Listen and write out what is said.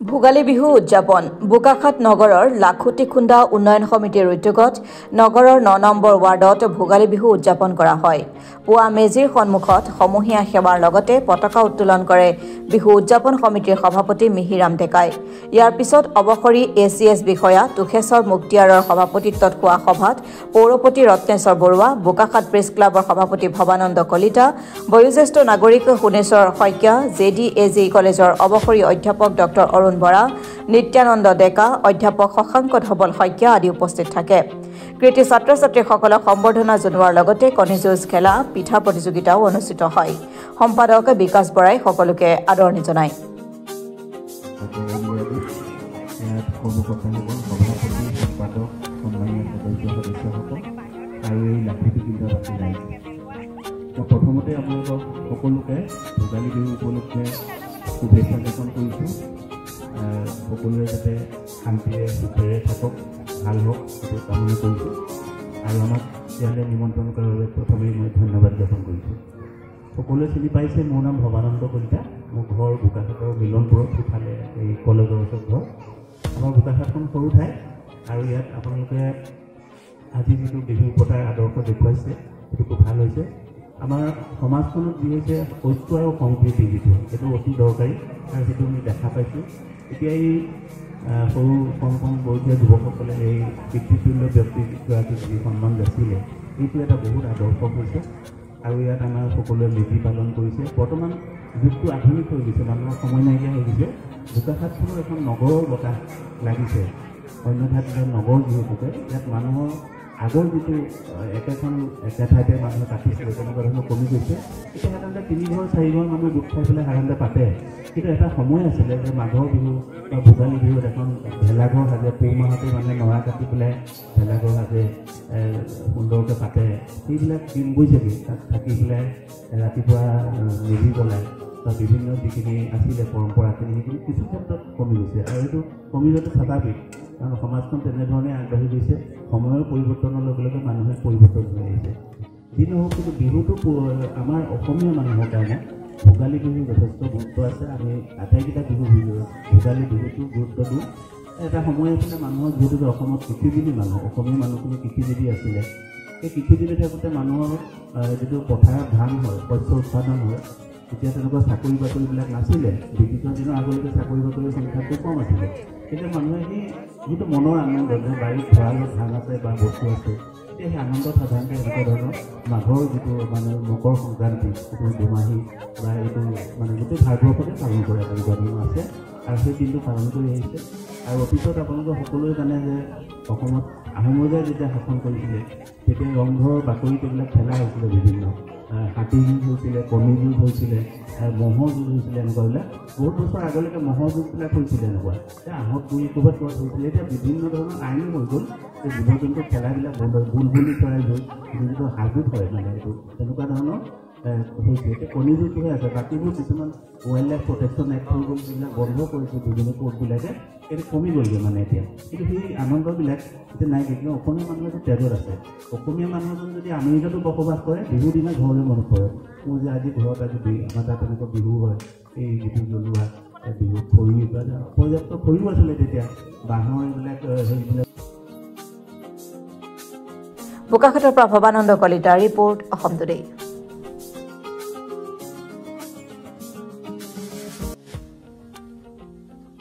ভোগালী বিহু উদযাপন বোকাখাত নগৰৰ লাখুটিখুন্দা উন্নয়ন সমিতিৰ উদ্যোগত নগৰৰ ৯ নম্বৰ ৱাৰ্ডত ভোগালী বিহু উদযাপন কৰা হয়। পুৱা মেজিৰ সন্মুখত সমূহীয়া সেৱাৰ লগতে পতাকা উত্তোলন কৰে বিহু উদযাপন সমিতিৰ সভাপতি মিহিৰাম ডেকাই। ইয়াৰ পিছত অৱসৰী ACS বিষয়া তুখেশ্বৰ মুক্তিয়াৰৰ সভাপতিত্বত হোৱা সভাত পৌৰপতি ৰত্নেশ্বৰ বৰুৱা, বোকাখাত প্ৰেছ ক্লাবৰ সভাপতি ভৱানন্দ কলিতা, বয়োজ্যেষ্ঠ নাগৰিক সোণেশ্বৰ শইকীয়া, JDAG কলেজৰ অৱসৰী অধ্যাপক ডক্টৰ অৰুণ বৰা, নিত্যানন্দ ডেকা, অধ্যাপক শশাংক ধবল শইকীয়া আদি উপস্থিত থাকে। কৃতি ছাত্ৰ-ছাত্ৰীসকলক সম্বৰ্ধনা জনোৱাৰ লগতে কণী যুঁজ খেলা, পিঠা প্ৰতিযোগিতাও অনুষ্ঠিত হয়। সম্পাদক বিকাশ বৰাই সকলোকে আদৰণি জনায়। প্ৰথমতে আপোনালোকক সকলোকে ভোগালী বিহু উপলক্ষে শুভেচ্ছা জ্ঞাপন কৰিছোঁ। সকলোৱে যাতে শান্তিৰে সুখেৰে থাকক, ভাল হওক সেইটো কামনা কৰিছোঁ। আৰু আমাক ইয়ালৈ নিমন্ত্ৰণ কৰাৰ বাবে প্ৰথমেই মই ধন্যবাদ জ্ঞাপন কৰিছোঁ। সকলোৱে চিনি পাইছে, মোৰ নাম ভৱানন্দ কলিতা। মোৰ ঘৰ বোকাখাতৰ মিলনপুৰত সিফালে এই কলেজৰ ওচৰত ঘৰ। আমাৰ বোকাখাতখন সৰু ঠাই আৰু ইয়াত আপোনালোকে আজি যিটো বিহু পতাৰ আদৰ্শ দেখুৱাইছে সেইটো খুব ভাল হৈছে। আমাৰ সমাজখনত যি হৈছে ঐক্য আৰু সম্প্ৰীতি যিটো সেইটো অতি দৰকাৰী আৰু সেইটো আমি দেখা পাইছোঁ। এতিয়া এই সৰু কণ বয়সীয়া যুৱকসকলে এই পিতৃতুল্য ব্যক্তিগৰাকীক যি সন্মান যাচিলে এইটো এটা বহুত আদৰ্শ হৈছে। আৰু ইয়াত আমাৰ সকলোৱে মেজি পালন কৰিছে। বৰ্তমান যুগটো আধুনিক হৈ গৈছে, মানুহৰ সময় নাইকিয়া হৈ গৈছে। বোকাখাতখনৰ এখন নগৰৰ বতাহ লাগিছে। অন্য ঠাইত নগৰ যিহেতুকে ইয়াত মানুহৰ আগৰ যিটো একেখন একে ঠাইতে মানুহে পাতিছিলে তেনেকুৱা ধৰণৰ কমি গৈছে। এতিয়া সাধাৰণতে 3 ঘৰ 4 ঘৰ মানুহ গোট খাই পেলাই সাধাৰণতে পাতে। কিন্তু এটা সময় আছিলে যে মাঘৰ বিহু বা ভোগালী বিহুত এখন ভেলাঘৰ সাজে, পুহ মাহতে মানুহে নৰা কাটি পেলাই ভেলাঘৰ সাজে, সুন্দৰকৈ পাতে। সেইবিলাক দিন গৈছেগৈ। তাত থাকি পেলাই ৰাতিপুৱা মেজি জ্বলায় বা বিভিন্ন যিখিনি আছিলে পৰম্পৰাখিনি সেইখিনি কিছু ক্ষেত্ৰত কমি গৈছে আৰু এইটো কমি যোৱাটো স্বাভাৱিক, কাৰণ সমাজখন তেনেধৰণে আগবাঢ়ি গৈছে। সময়ৰ পৰিৱৰ্তনৰ লগে লগে মানুহে পৰিৱৰ্তন হৈ আহিছে। যি নহওক কিন্তু বিহুটো আমাৰ অসমীয়া মানুহৰ কাৰণে ভোগালী বিহুৰ যথেষ্ট গুৰুত্ব আছে। আমি আটাইকেইটা বিহু ভোগালী বিহুটো গুৰুত্ব দিওঁ। এটা সময় আছিলে মানুহৰ যিহেতুকে অসমত কৃষিজীৱী মানুহ, অসমীয়া মানুহখিনি কৃষিজীৱী আছিলে। সেই কৃষিজীৱী থাকোঁতে মানুহৰ যিটো পথাৰত ধান হয়, শস্য উৎপাদন হয়, তেতিয়া তেনেকুৱা চাকৰি বাকৰিবিলাক নাছিলে। ব্ৰিটিছৰ দিনৰ আগলৈকে চাকৰি বাকৰিৰ সংখ্যা খুব কম আছিলে। তেতিয়া মানুহে সেই যিটো মনৰ আনন্দ যে বাৰীত ভঁৰালত ধান আছে বা বস্তু আছে, তেতিয়া সেই আনন্দত সাধাৰণতে এনেকুৱা ধৰণৰ মাঘৰ যিটো মানে মকৰ সংক্ৰান্তি, যিটো দুমাহী বা এইটো মানে গোটেই ভাৰতবৰ্ষতে পালন কৰে তেনেকুৱা ধৰণৰ আছে আৰু সেই দিনটো পালন কৰি আহিছে। আৰু অতীতত আপোনালোকে সকলোৱে জানে যে অসমত আহোম ৰজাই যেতিয়া শাসন কৰিছিলে তেতিয়া ৰংঘৰৰ বাকৰিত এইবিলাক খেলা হৈছিলে। বিভিন্ন হাতী যুঁজ হৈছিলে, কণী যুঁজ হৈছিলে, ম'হৰ যুঁজ হৈছিলে। এনেকুৱাবিলাক বহুত বছৰ আগলৈকে ম'হৰ যুঁজবিলাক হৈছিলে। এনেকুৱা আহত গুৰি ক'ৰবাত ক'ৰবাত হৈছিলে। এতিয়া বিভিন্ন ধৰণৰ আইনো হৈ গ'ল যে জীৱ জন্তু খেলাবিলাক বন্ধ হয়। বুলবুলি চৰাই যুঁজ, যিটো হাজোত হয় মানে এইটো তেনেকুৱা ধৰণৰ হৈছে। এতিয়া কণী যুঁজটোহে আছে, বাকীবোৰ কিছুমান ৱাইল্ড লাইফ প্ৰটেকশ্যন এক্ট হৈ গ'ল, যিবিলাক বন্ধ কৰিছে বিভিন্ন কোৰ্টবিলাকে। সেইটো কমি গ'লগৈ মানে এতিয়া। কিন্তু সেই আনন্দবিলাক এতিয়া নাই। কিন্তু অসমীয়া মানুহটো তেজত আছে। অসমীয়া মানুহজন যদি আমেৰিকাতো বসবাস কৰে, বিহুৰ দিনা ঘৰলৈ মনত পৰে। মোৰ যে আজি ঘৰত আজি আমাৰ তাত তেনেকুৱা বিহু হয়, এই যিটো জ্বলোৱা বিহু খৰি বা পৰ্যাপ্ত খৰিও আছিলে তেতিয়া, বাঁহৰ এইবিলাক সেইবিলাক। বোকাখাতৰ পৰা ভৱানন্দ কলিতা, ৰিপৰ্ট অসম টুডে।